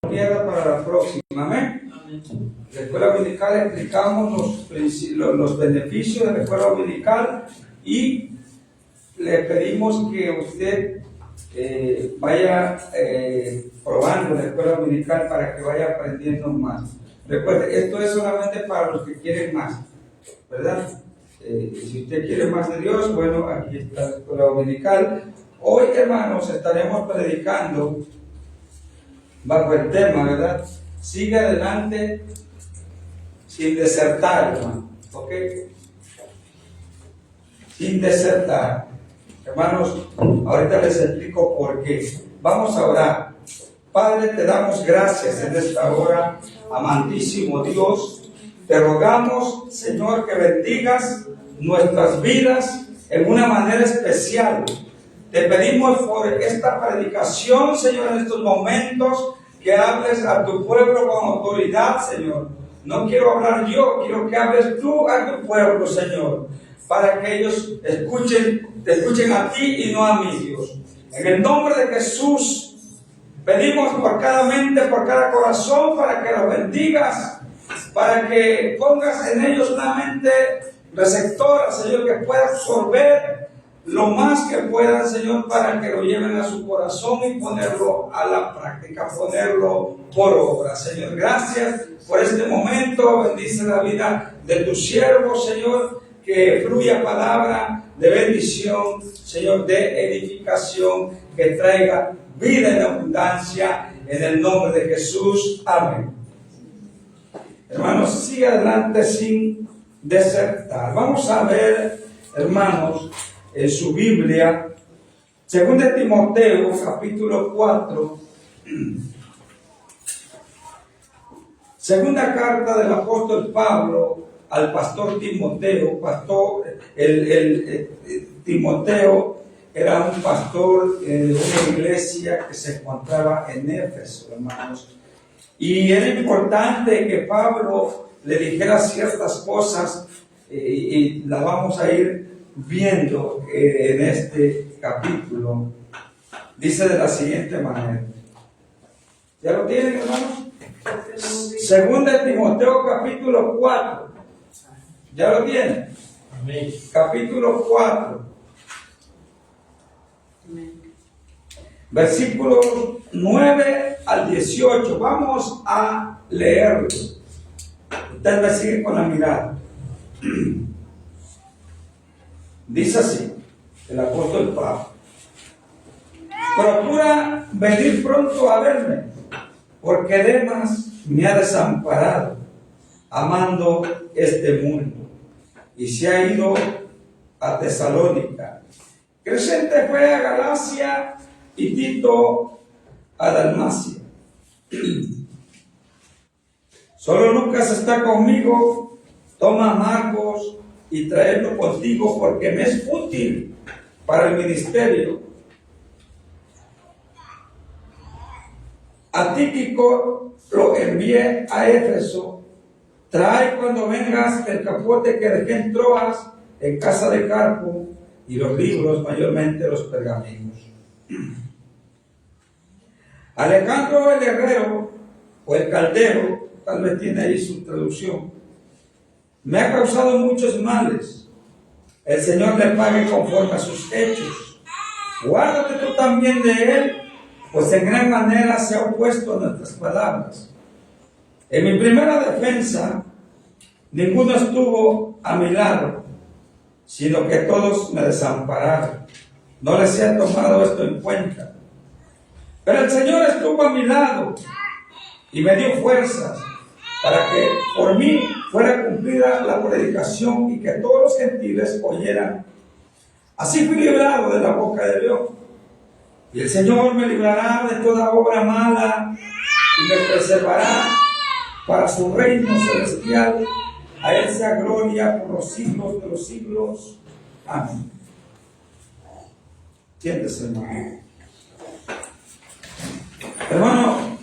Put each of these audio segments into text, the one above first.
queda para la próxima. Amén. La escuela dominical explicamos los beneficios de la escuela dominical y le pedimos que usted vaya probando la escuela dominical para que vaya aprendiendo más. Recuerde, esto es solamente para los que quieren más, ¿verdad? Si usted quiere más de Dios, bueno, aquí está la escuela dominical. Hoy, hermanos, estaremos predicando bajo el tema, ¿verdad? Sigue adelante sin desertar, hermano. ¿Ok? Sin desertar. Hermanos, ahorita les explico por qué. Vamos a orar. Padre, te damos gracias en esta hora, amantísimo Dios. Te rogamos, Señor, que bendigas nuestras vidas en una manera especial. Te pedimos por esta predicación, Señor, en estos momentos, que hables a tu pueblo con autoridad, Señor. No quiero hablar yo, quiero que hables tú a tu pueblo, Señor, para que ellos te escuchen a ti y no a mí, Dios. En el nombre de Jesús, pedimos por cada mente, por cada corazón, para que los bendigas, para que pongas en ellos una mente receptora, Señor, que pueda absorber lo más que puedan, Señor, para que lo lleven a su corazón y ponerlo a la práctica, ponerlo por obra. Señor, gracias por este momento. Bendice la vida de tu siervo, Señor, que fluya palabra de bendición, Señor, de edificación, que traiga vida en abundancia, en el nombre de Jesús. Amén. Hermanos, sigue adelante sin desertar. Vamos a ver, hermanos, en su Biblia, 2 Timoteo, capítulo 4, segunda carta del apóstol Pablo al pastor Timoteo. Timoteo era un pastor de una iglesia que se encontraba en Éfeso, hermanos. Y era importante que Pablo le dijera ciertas cosas y las vamos a ir viendo en este capítulo. Dice de la siguiente manera. ¿Ya lo tienen, hermanos? Segunda de Timoteo, capítulo 4. ¿Ya lo tienen? Amén. Capítulo 4. Amén. Versículos 9 al 18. Vamos a leerlo. Ustedes me siguen con la mirada. Dice así, el apóstol Pablo: procura venir pronto a verme, porque Demas me ha desamparado, amando este mundo, y se ha ido a Tesalónica. Crescente fue a Galacia y Tito a Dalmacia. Solo Lucas está conmigo. Toma a Marcos y traerlo contigo, porque me es útil para el ministerio. A Tíquico lo envié a Éfeso. Trae cuando vengas el capote que dejé en Troas, en casa de Carpo, y los libros, mayormente los pergaminos. Alejandro el herrero, o el caldero, tal vez tiene ahí su traducción, me ha causado muchos males. El Señor le pague conforme a sus hechos. Guárdate tú también de él, pues en gran manera se ha opuesto a nuestras palabras. En mi primera defensa, ninguno estuvo a mi lado, sino que todos me desampararon. No les he tomado esto en cuenta. Pero el Señor estuvo a mi lado y me dio fuerzas para que por mí fuera cumplida la predicación y que todos los gentiles oyeran. Así fui librado de la boca del león. Y el Señor me librará de toda obra mala y me preservará para su reino celestial. A él sea gloria por los siglos de los siglos. Amén. Siéntese, hermano. Hermano,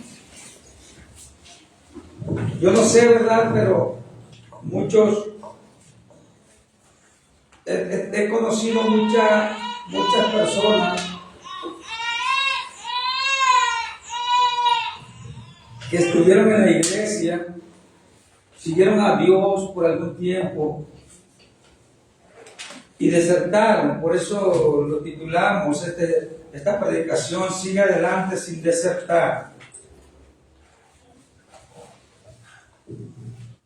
yo no sé, ¿verdad? Pero muchos, he conocido muchas personas que estuvieron en la iglesia, siguieron a Dios por algún tiempo y desertaron. Por eso lo titulamos esta predicación: sigue adelante sin desertar.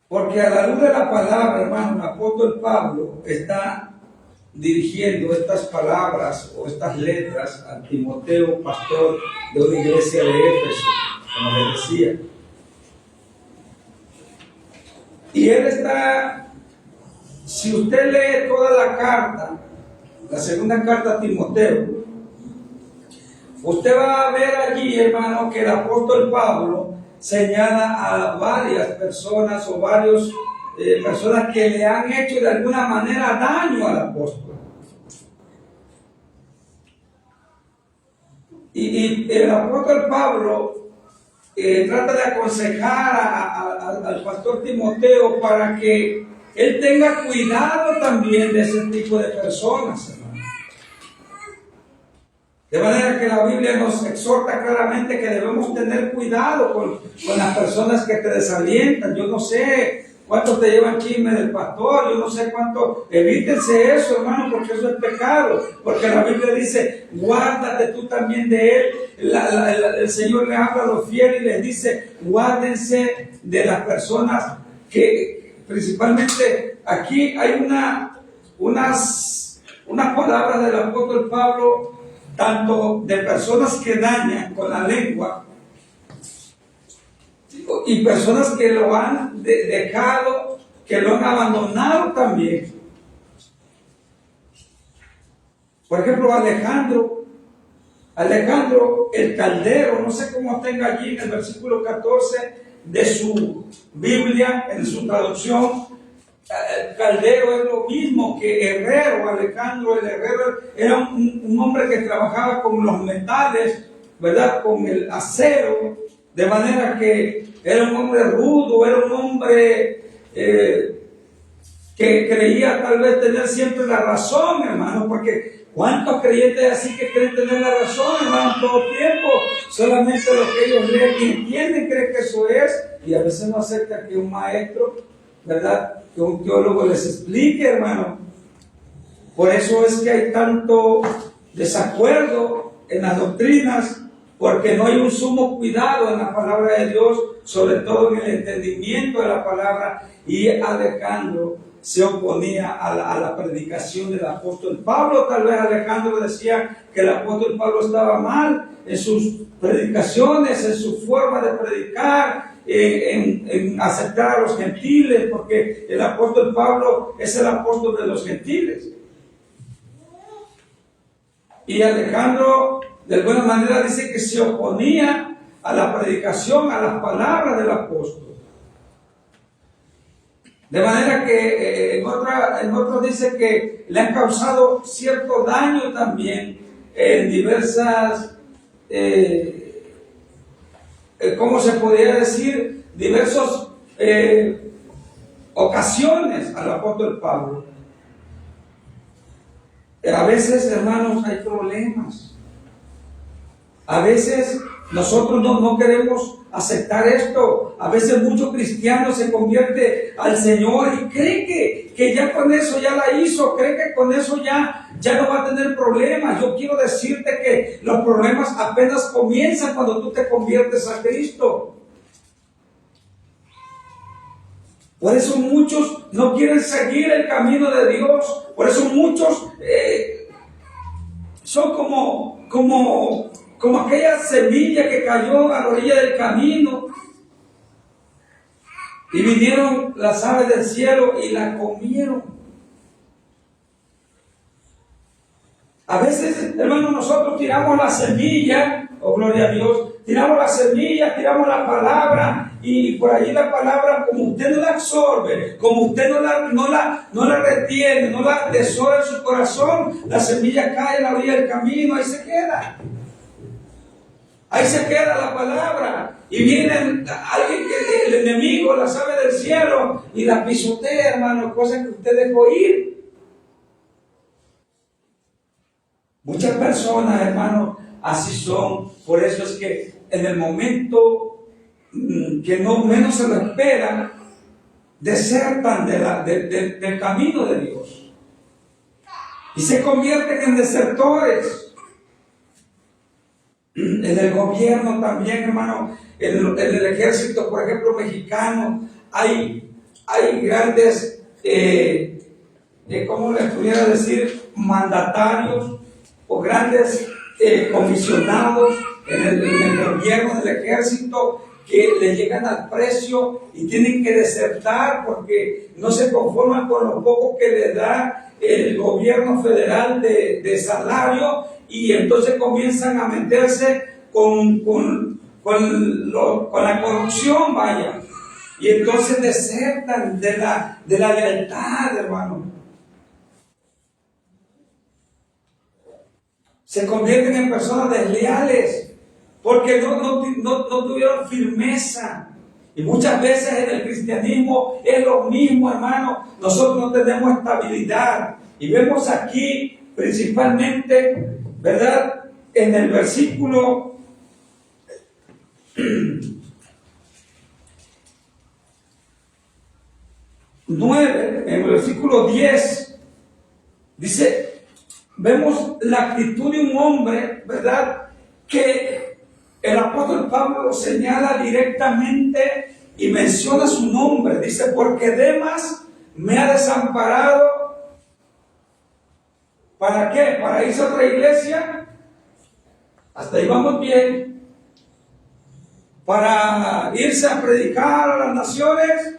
Porque a la luz de la palabra, hermano, el apóstol Pablo está dirigiendo estas palabras o estas letras a Timoteo, pastor de una iglesia de Éfeso, como les decía. Y él está, si usted lee toda la carta, la segunda carta a Timoteo, usted va a ver allí, hermano, que el apóstol Pablo señala a varias personas o varios personas que le han hecho de alguna manera daño al apóstol. Y el apóstol Pablo trata de aconsejar al pastor Timoteo para que él tenga cuidado también de ese tipo de personas, hermano. De manera que la Biblia nos exhorta claramente que debemos tener cuidado con las personas que te desalientan. Yo no sé cuánto te llevan chisme del pastor, yo no sé cuánto. Evítense eso, hermano, porque eso es pecado. Porque la Biblia dice: guárdate tú también de él. El Señor le habla a los fieles y les dice: guárdense de las personas que, principalmente, aquí hay unas palabras del apóstol Pablo, tanto de personas que dañan con la lengua y personas que lo han dejado, que lo han abandonado también. Por ejemplo, Alejandro el caldero, no sé cómo tenga allí en el versículo 14 de su Biblia, en su traducción. El caldero es lo mismo que herrero. Alejandro el herrero era un hombre que trabajaba con los metales, ¿verdad? Con el acero, de manera que era un hombre rudo, era un hombre que creía tal vez tener siempre la razón, hermano, porque ¿cuántos creyentes así que creen tener la razón, hermano, todo el tiempo? Solamente lo que ellos leen y entienden creen que eso es, y a veces no aceptan que un maestro, ¿verdad?, que un teólogo les explique, hermano. Por eso es que hay tanto desacuerdo en las doctrinas, porque no hay un sumo cuidado en la palabra de Dios, sobre todo en el entendimiento de la palabra. Y Alejandro se oponía a la predicación del apóstol Pablo. Tal vez Alejandro decía que el apóstol Pablo estaba mal en sus predicaciones, en su forma de predicar, en aceptar a los gentiles, porque el apóstol Pablo es el apóstol de los gentiles. Y Alejandro de alguna manera dice que se oponía a la predicación, a las palabras del apóstol. De manera que en otra dice que le han causado cierto daño también en diversas, ¿cómo se podría decir? Diversas ocasiones al apóstol Pablo. A veces, hermanos, hay problemas. A veces nosotros no queremos aceptar esto. A veces muchos cristianos se convierten al Señor y creen que ya con eso ya la hizo, creen que con eso ya no va a tener problemas. Yo quiero decirte que los problemas apenas comienzan cuando tú te conviertes a Cristo. Por eso muchos no quieren seguir el camino de Dios. Por eso muchos son como aquella semilla que cayó a la orilla del camino y vinieron las aves del cielo y la comieron. A veces, hermanos, nosotros tiramos la semilla, oh gloria a Dios, tiramos la semilla, tiramos la palabra, y por allí la palabra, como usted no la absorbe, como usted no la retiene, no la atesora en su corazón, la semilla cae en la orilla del camino, ahí se queda. Ahí se queda la palabra. Y viene alguien, el enemigo, la sabe del cielo, y la pisotea, hermano, cosa que usted dejó ir. Muchas personas, hermano, así son. Por eso es que en el momento que no menos se lo esperan, desertan del camino de Dios y se convierten en desertores. En el gobierno también, hermano, en el ejército, por ejemplo, mexicano, hay grandes, ¿cómo les pudiera decir? Mandatarios o grandes comisionados en el gobierno del ejército que le llegan al precio y tienen que desertar porque no se conforman con lo poco que le da el gobierno federal de salario, y entonces comienzan a meterse con la corrupción, vaya, y entonces desertan de la lealtad, hermano. Se convierten en personas desleales porque no tuvieron firmeza. Y muchas veces en el cristianismo es lo mismo, hermano. Nosotros no tenemos estabilidad. Y vemos aquí principalmente, ¿verdad? En el versículo 9, en el versículo 10, dice, vemos la actitud de un hombre, ¿verdad? Que el apóstol Pablo lo señala directamente y menciona su nombre. Dice, porque Demas me ha desamparado. ¿Para qué? ¿Para irse a otra iglesia? Hasta ahí vamos bien. ¿Para irse a predicar a las naciones?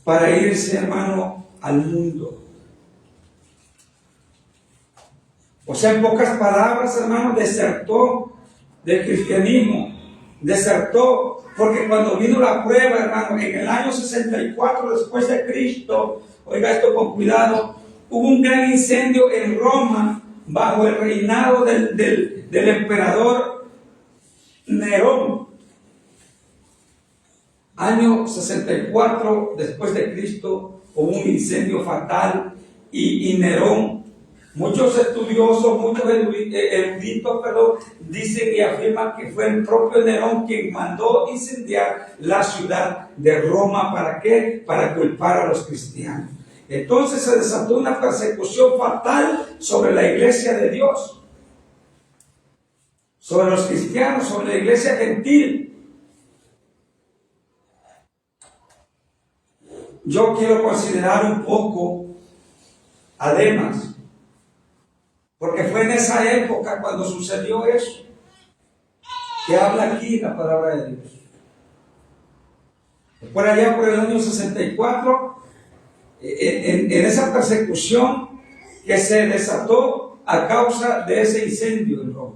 Para irse, hermano, al mundo. O sea, en pocas palabras, hermano, desertó del cristianismo. Desertó porque cuando vino la prueba, hermano, en el año 64 después de Cristo, oiga esto con cuidado, hubo un gran incendio en Roma bajo el reinado del emperador Nerón. Año 64 después de Cristo hubo un incendio fatal y Nerón, muchos estudiosos, muchos eruditos, dicen y afirman que fue el propio Nerón quien mandó incendiar la ciudad de Roma. ¿Para qué? Para culpar a los cristianos. Entonces se desató una persecución fatal sobre la iglesia de Dios, sobre los cristianos, sobre la iglesia gentil. Yo quiero considerar un poco a Demas, porque fue en esa época cuando sucedió eso, que habla aquí la palabra de Dios. Por allá, por el año 64, en esa persecución que se desató a causa de ese incendio en Roma.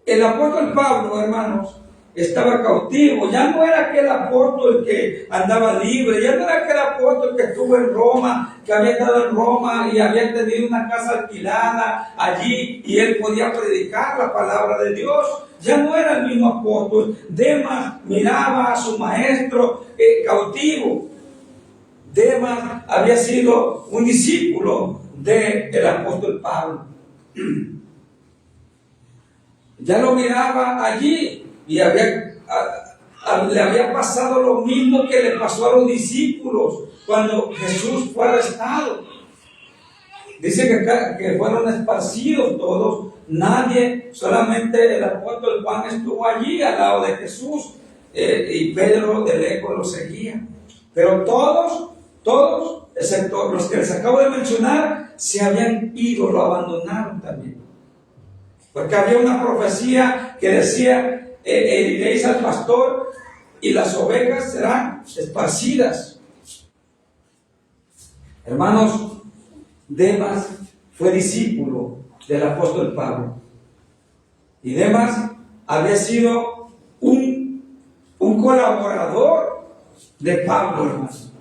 El apóstol Pablo, hermanos, estaba cautivo. Ya no era aquel apóstol que andaba libre, ya no era aquel apóstol que estuvo en Roma, que había estado en Roma y había tenido una casa alquilada allí y él podía predicar la palabra de Dios. Ya no era el mismo apóstol. Demas miraba a su maestro cautivo. Demas había sido un discípulo del apóstol Pablo. Ya lo miraba allí y le había pasado lo mismo que le pasó a los discípulos cuando Jesús fue arrestado. Dice que fueron esparcidos todos. Nadie, solamente el apóstol Juan estuvo allí al lado de Jesús, y Pedro de lejos lo seguía. Pero todos, excepto los que les acabo de mencionar, se habían ido, lo abandonaron también. Porque había una profecía que decía, iréis al pastor y las ovejas serán esparcidas. Hermanos, Demas fue discípulo del apóstol Pablo. Y Demas había sido un colaborador de Pablo, hermanos.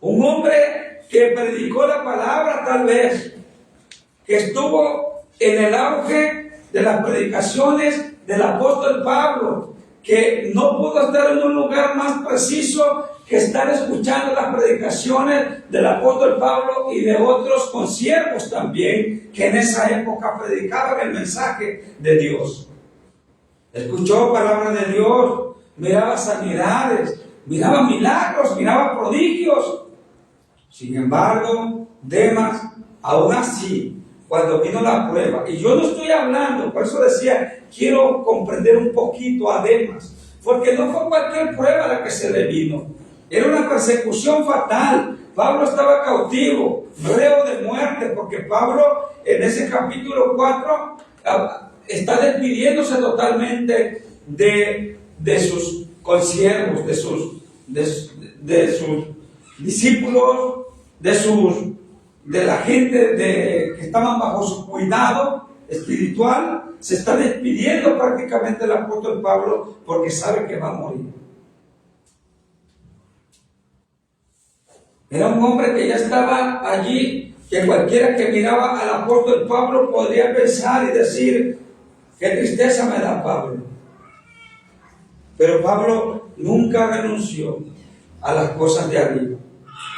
Un hombre que predicó la palabra, tal vez, que estuvo en el auge de las predicaciones del apóstol Pablo, que no pudo estar en un lugar más preciso que estar escuchando las predicaciones del apóstol Pablo y de otros consiervos también, que en esa época predicaban el mensaje de Dios. Escuchó palabras de Dios, miraba sanidades, miraba milagros, miraba prodigios. Sin embargo, Demas, aún así, cuando vino la prueba, y yo no estoy hablando, por eso decía, quiero comprender un poquito a Demas, porque no fue cualquier prueba la que se le vino, era una persecución fatal. Pablo estaba cautivo, reo de muerte, porque Pablo en ese capítulo 4 está despidiéndose totalmente de sus consiervos, de sus discípulos, de la gente que estaban bajo su cuidado espiritual. Se está despidiendo prácticamente el apóstol Pablo porque sabe que va a morir. Era un hombre que ya estaba allí, que cualquiera que miraba al apóstol Pablo podría pensar y decir: qué tristeza me da Pablo. Pero Pablo nunca renunció a las cosas de arriba.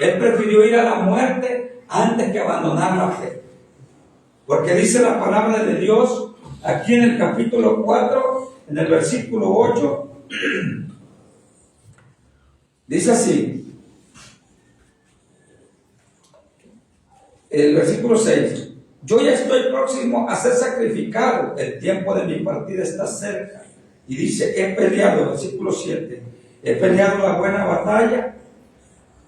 Él prefirió ir a la muerte antes que abandonar la fe. Porque dice la palabra de Dios aquí en el capítulo 4, en el versículo 8, dice así, el versículo 6, yo ya estoy próximo a ser sacrificado, el tiempo de mi partida está cerca. Y dice, he peleado, versículo 7, he peleado la buena batalla,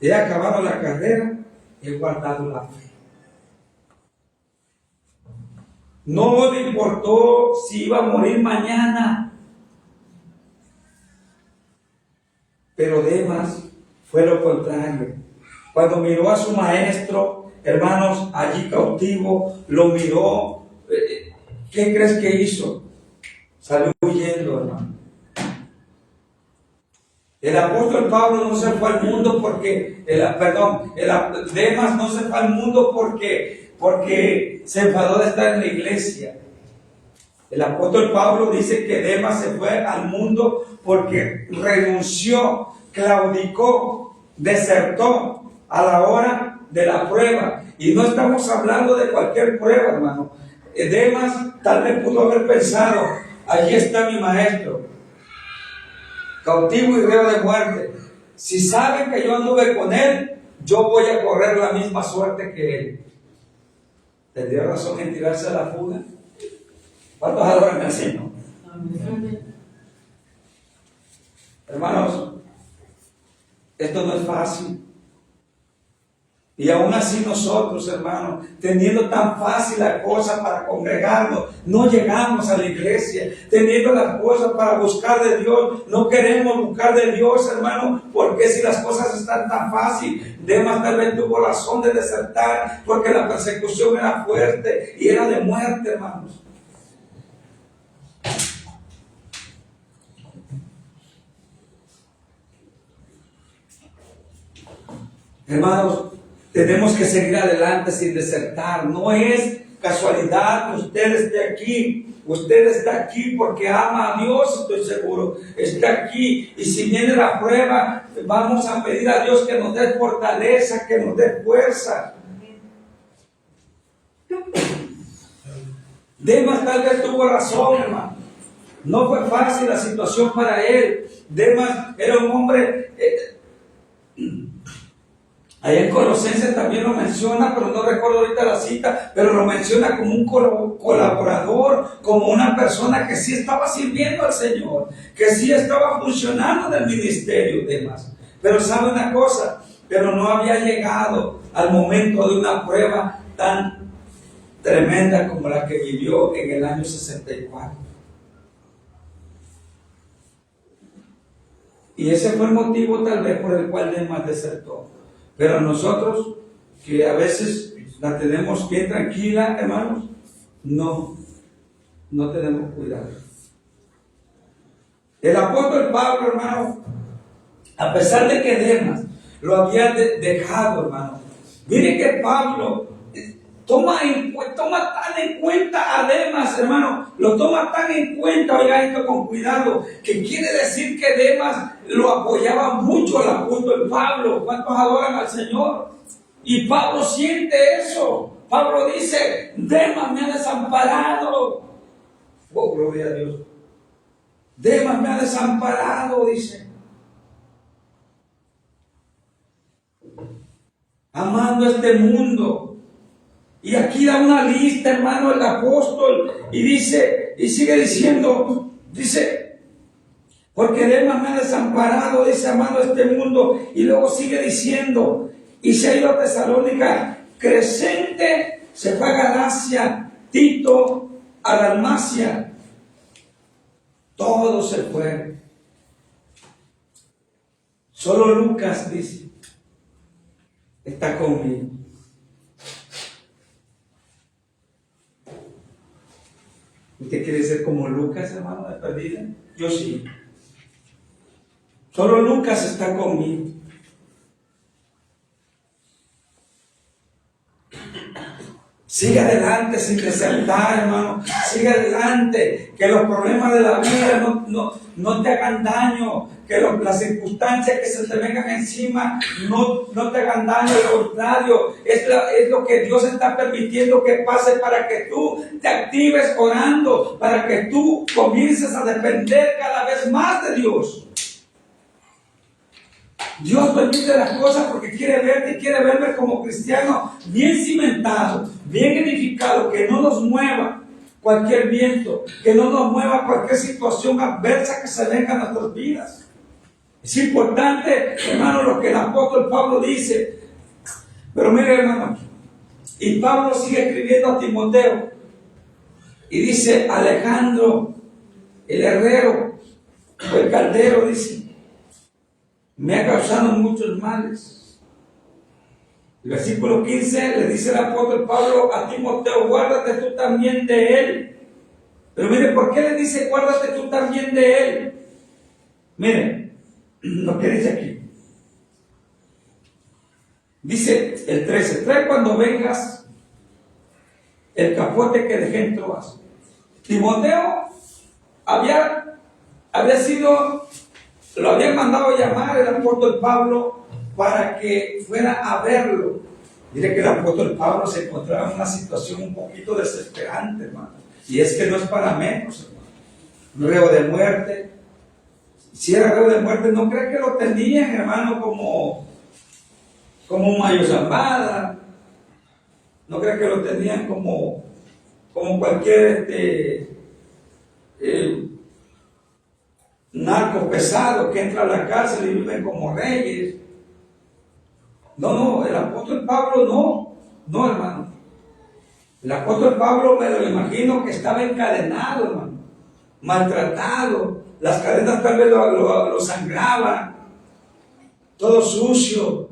he acabado la carrera, he guardado la fe. No le importó si iba a morir mañana. Pero Demas fue lo contrario. Cuando miró a su maestro, hermanos, allí cautivo, lo miró. ¿Qué crees que hizo? Salió huyendo, hermano. El apóstol Pablo no se fue al mundo porque, Demas no se fue al mundo porque se enfadó de estar en la iglesia. El apóstol Pablo dice que Demas se fue al mundo porque renunció, claudicó, desertó a la hora de la prueba. Y no estamos hablando de cualquier prueba, hermano. Demas tal vez pudo haber pensado, allí está mi maestro, cautivo y reo de muerte. Si saben que yo anduve con él, yo voy a correr la misma suerte que él. ¿Tendría razón en tirarse a la fuga? ¿Cuántos adoran al Señor? Hermanos, esto no es fácil. Y aún así nosotros, hermanos, teniendo tan fácil la cosa para congregarnos, no llegamos a la iglesia. Teniendo las cosas para buscar de Dios, no queremos buscar de Dios, hermano, porque si las cosas están tan fácil, Demas tal vez tuvo razón de desertar, porque la persecución era fuerte y era de muerte, hermanos. Hermanos, tenemos que seguir adelante sin desertar. No es casualidad que usted esté aquí. Usted está aquí porque ama a Dios, estoy seguro. Está aquí. Y si viene la prueba, vamos a pedir a Dios que nos dé fortaleza, que nos dé fuerza. Demas tal vez tuvo razón, hermano. No fue fácil la situación para él. Demas era un hombre... Allá en Colosenses también lo menciona, pero no recuerdo ahorita la cita, pero lo menciona como un colaborador, como una persona que sí estaba sirviendo al Señor, que sí estaba funcionando en el ministerio, Demas. Pero sabe una cosa, pero no había llegado al momento de una prueba tan tremenda como la que vivió en el año 64. Y ese fue el motivo tal vez por el cual Demas desertó. Pero nosotros, que a veces la tenemos bien tranquila, hermanos, no tenemos cuidado. El apóstol Pablo, hermano, a pesar de que Demas lo había dejado, hermano, mire que Pablo toma tan en cuenta a Demas, hermano, lo toma tan en cuenta, oiga esto con cuidado, que quiere decir que Demas lo apoyaba mucho al apóstol Pablo. ¿Cuántos adoran al Señor? Y Pablo siente eso. Pablo dice, Demas me ha desamparado. Oh, gloria a Dios. Demas me ha desamparado, dice. Amando este mundo. Y aquí da una lista, hermano, el apóstol, y dice, y sigue diciendo, dice, porque Demas me ha desamparado, dice, amando este mundo, y luego sigue diciendo, y se ha ido a Tesalónica, Crescente se fue a Galacia, Tito a Dalmacia, todos se fueron. Solo Lucas, dice, está conmigo. ¿Usted quiere ser como Lucas, hermano, de perdida? Yo sí. Solo Lucas está conmigo. Sigue adelante sin desertar, hermano. Sigue adelante. Que los problemas de la vida no te hagan daño. Que las circunstancias que se te vengan encima no te hagan daño. Al contrario, es lo que Dios está permitiendo que pase para que tú te actives orando. Para que tú comiences a depender cada vez más de Dios. Dios permite las cosas porque quiere verte y quiere verme como cristiano bien cimentado, bien edificado, que no nos mueva cualquier viento, que no nos mueva cualquier situación adversa que se venga a nuestras vidas. Es importante, hermano, lo que el apóstol Pablo dice. Pero mire, hermano, y Pablo sigue escribiendo a Timoteo y dice, Alejandro, el herrero o el caldero, dice, me ha causado muchos males. El versículo 15 le dice el apóstol Pablo a Timoteo, guárdate tú también de él. Pero mire, ¿por qué le dice guárdate tú también de él? Miren lo que dice aquí. Dice el 13, trae cuando vengas el capote que dejé en Troas. Timoteo había sido... Lo habían mandado llamar el apóstol Pablo para que fuera a verlo. Mire que el apóstol Pablo se encontraba en una situación un poquito desesperante, hermano. Y es que no es para menos, hermano. Reo de muerte. Si era reo de muerte, no cree que lo tenían, hermano, como Mayo Zambada. No cree que lo tenían como cualquier narco pesado que entra a la cárcel y viven como reyes. No, el apóstol Pablo no, hermano. El apóstol Pablo me lo imagino que estaba encadenado, hermano, maltratado, las cadenas tal vez lo sangraban, todo sucio.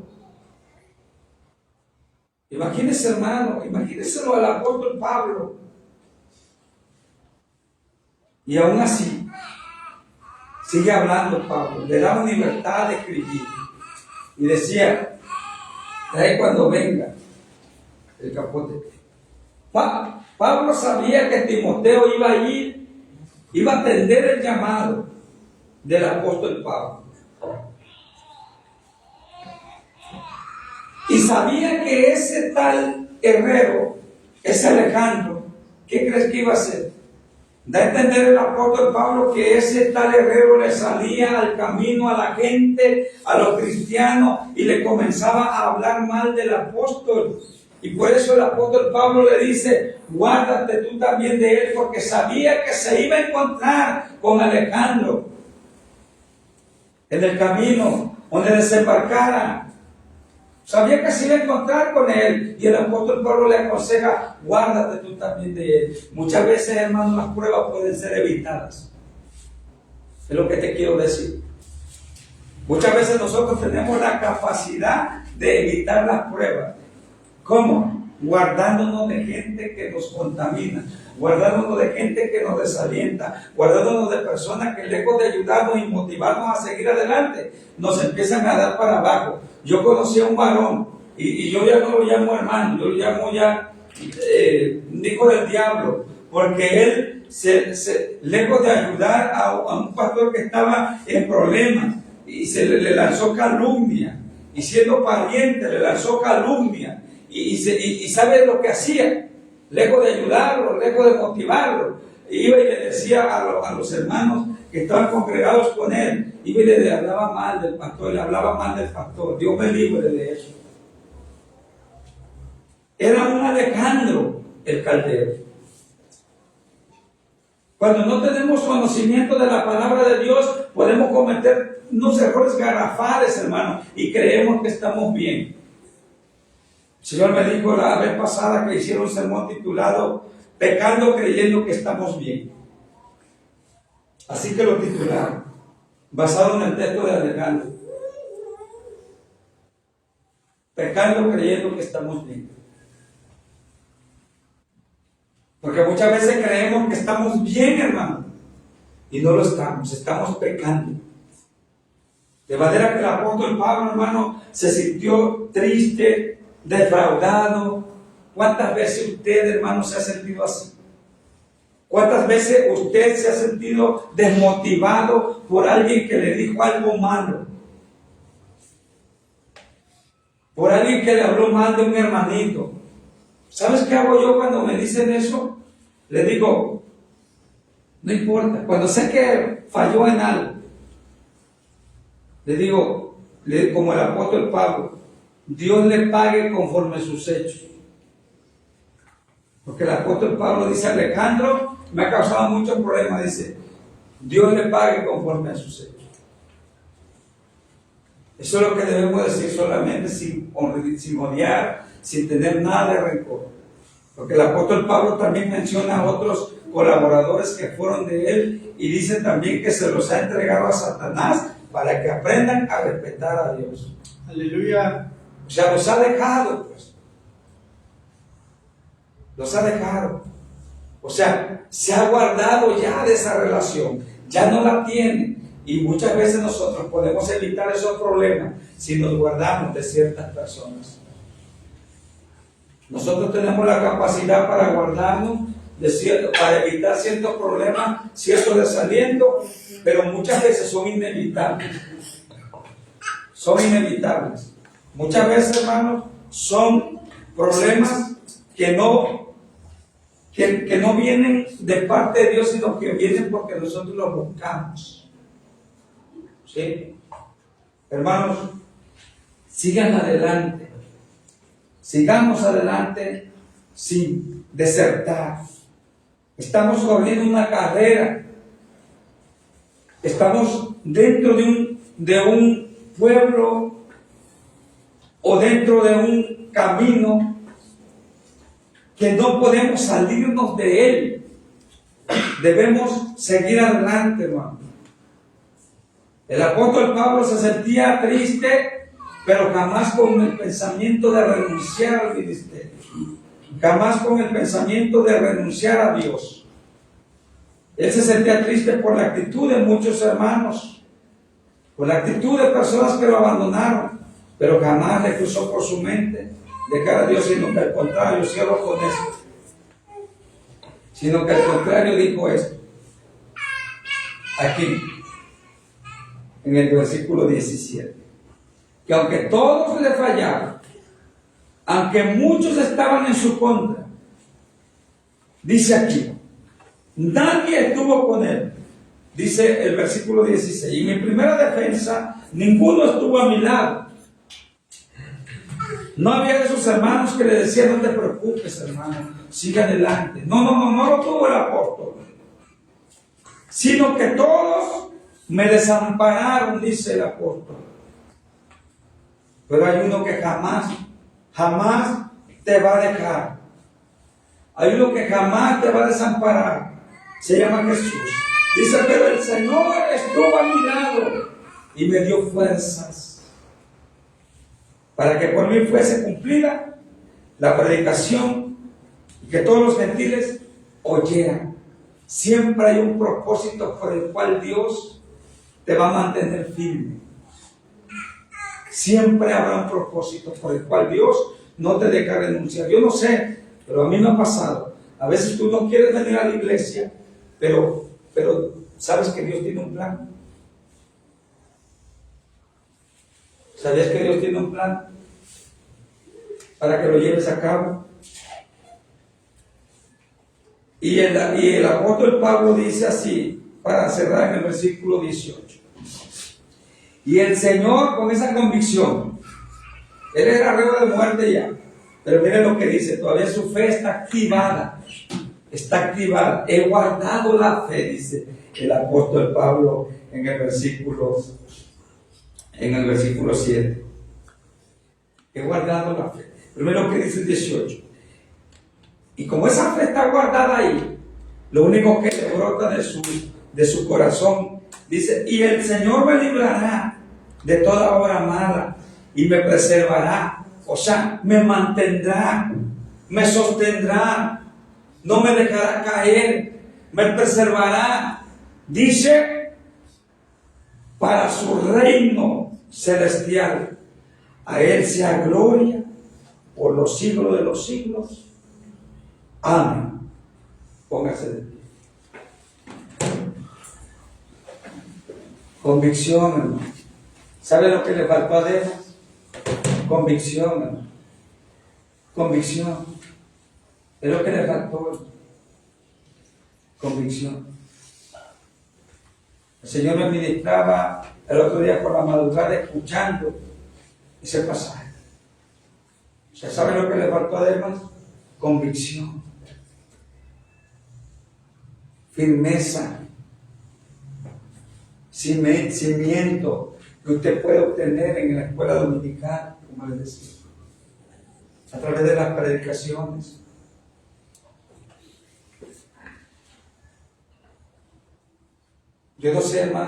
Imagínese, hermano, imagínenselo al apóstol Pablo. Y aún así, sigue hablando Pablo, le daba libertad de escribir. Y decía, trae cuando venga el capote. Pablo sabía que Timoteo iba a ir, iba a atender el llamado del apóstol Pablo. Y sabía que ese tal herrero, ese Alejandro, ¿qué crees que iba a hacer? Da a entender el apóstol Pablo que ese tal herrero le salía al camino a la gente, a los cristianos, y le comenzaba a hablar mal del apóstol. Y por eso el apóstol Pablo le dice, guárdate tú también de él, porque sabía que se iba a encontrar con Alejandro en el camino donde desembarcara. Sabía que se iba a encontrar con él, y el apóstol Pablo le aconseja, guárdate tú también de él. Muchas veces, hermano, las pruebas pueden ser evitadas. Es lo que te quiero decir. Muchas veces nosotros tenemos la capacidad de evitar las pruebas. ¿Cómo? Guardándonos de gente que nos contamina, guardándonos de gente que nos desalienta, guardándonos de personas que lejos de ayudarnos y motivarnos a seguir adelante, nos empiezan a dar para abajo. Yo conocí a un varón, y yo ya no lo llamo hermano, yo lo llamo ya hijo del diablo, porque él, lejos de ayudar a un pastor que estaba en problemas, y le lanzó calumnia, y siendo pariente le lanzó calumnia, y sabe lo que hacía, lejos de ayudarlo, lejos de motivarlo, iba y le decía a los hermanos que estaban congregados con él, iba y le hablaba mal del pastor, le hablaba mal del pastor. Dios me libre de eso. Era un Alejandro el Caldero. Cuando no tenemos conocimiento de la palabra de Dios, podemos cometer unos errores garrafales, hermano, y creemos que estamos bien. El Señor me dijo la vez pasada que hicieron un sermón titulado Pecando creyendo que estamos bien. Así que lo titularon, basado en el texto de Alejandro. Pecando creyendo que estamos bien. Porque muchas veces creemos que estamos bien, hermano, y no lo estamos pecando. De manera que el apóstol Pablo, hermano, se sintió triste, defraudado. ¿Cuántas veces usted, hermano, se ha sentido así? ¿Cuántas veces usted se ha sentido desmotivado por alguien que le dijo algo malo? Por alguien que le habló mal de un hermanito. ¿Sabes qué hago yo cuando me dicen eso? Le digo, no importa. Cuando sé que falló en algo, le digo, como el apóstol Pablo, Dios le pague conforme a sus hechos. Porque el apóstol Pablo dice, Alejandro me ha causado muchos problemas, dice, Dios le pague conforme a sus hechos. Eso es lo que debemos decir solamente sin odiar, sin tener nada de rencor. Porque el apóstol Pablo también menciona a otros colaboradores que fueron de él y dice también que se los ha entregado a Satanás para que aprendan a respetar a Dios. Aleluya. O sea, los ha dejado, pues. Los ha dejado. O sea, se ha guardado ya de esa relación. Ya no la tiene. Y muchas veces nosotros podemos evitar esos problemas si nos guardamos de ciertas personas. Nosotros tenemos la capacidad para guardarnos, para evitar ciertos problemas, ciertos desalientos, pero muchas veces son inevitables. Son inevitables. Muchas veces, hermanos, son problemas que no vienen de parte de Dios, sino que vienen porque nosotros los buscamos. ¿Sí? Hermanos, sigan adelante. Sigamos adelante sin desertar. Estamos corriendo una carrera. Estamos dentro de un pueblo o dentro de un camino que no podemos salirnos de él. Debemos seguir adelante, hermano. El apóstol Pablo se sentía triste, pero jamás con el pensamiento de renunciar al ministerio. Jamás con el pensamiento de renunciar a Dios. Él se sentía triste por la actitud de muchos hermanos, por la actitud de personas que lo abandonaron, pero jamás le cruzó por su mente dejar a Dios, sino que al contrario, cierro con esto, sino que al contrario dijo esto, aquí, en el versículo 17, que aunque todos le fallaron, aunque muchos estaban en su contra, dice aquí, nadie estuvo con él, dice el versículo 16, y en mi primera defensa, ninguno estuvo a mi lado. No había de sus hermanos que le decían, no te preocupes, hermano, sigue adelante. No lo tuvo el apóstol. Sino que todos me desampararon, dice el apóstol. Pero hay uno que jamás te va a dejar. Hay uno que jamás te va a desamparar. Se llama Jesús. Dice, pero el Señor estuvo a mi lado y me dio fuerzas para que por mí fuese cumplida la predicación y que todos los gentiles oyeran. Siempre hay un propósito por el cual Dios te va a mantener firme. Siempre habrá un propósito por el cual Dios no te deja renunciar. Yo no sé Pero a mí me ha pasado. A veces tú no quieres venir a la iglesia, pero sabes que Dios tiene un plan. ¿Sabías que Dios tiene un plan para que lo lleves a cabo? Y el apóstol Pablo dice así, para cerrar en el versículo 18. Y el Señor, con esa convicción, él era reo de muerte ya, pero miren lo que dice, todavía su fe está activada. Está activada. He guardado la fe, dice el apóstol Pablo en el versículo 7. He guardado la fe. Primero lo que dice el 18. Y como esa fe está guardada ahí, lo único que le brota de su corazón, dice, y el Señor me librará de toda obra mala y me preservará. O sea, me mantendrá, me sostendrá, no me dejará caer, me preservará. Dice, para su reino celestial, a Él sea gloria por los siglos de los siglos. Amén. Póngase de pie. Convicción, hermano. ¿Sabe lo que le faltó a Demas? Convicción, hermano. Convicción. Es lo que le faltó. Convicción. El Señor me ministraba el otro día por la madrugada escuchando ese pasaje. ¿Usted sabe lo que le faltó a Demas? Convicción. Firmeza. Cimiento que usted puede obtener en la escuela dominical, como les decía, a través de las predicaciones. Yo no sé, hermano.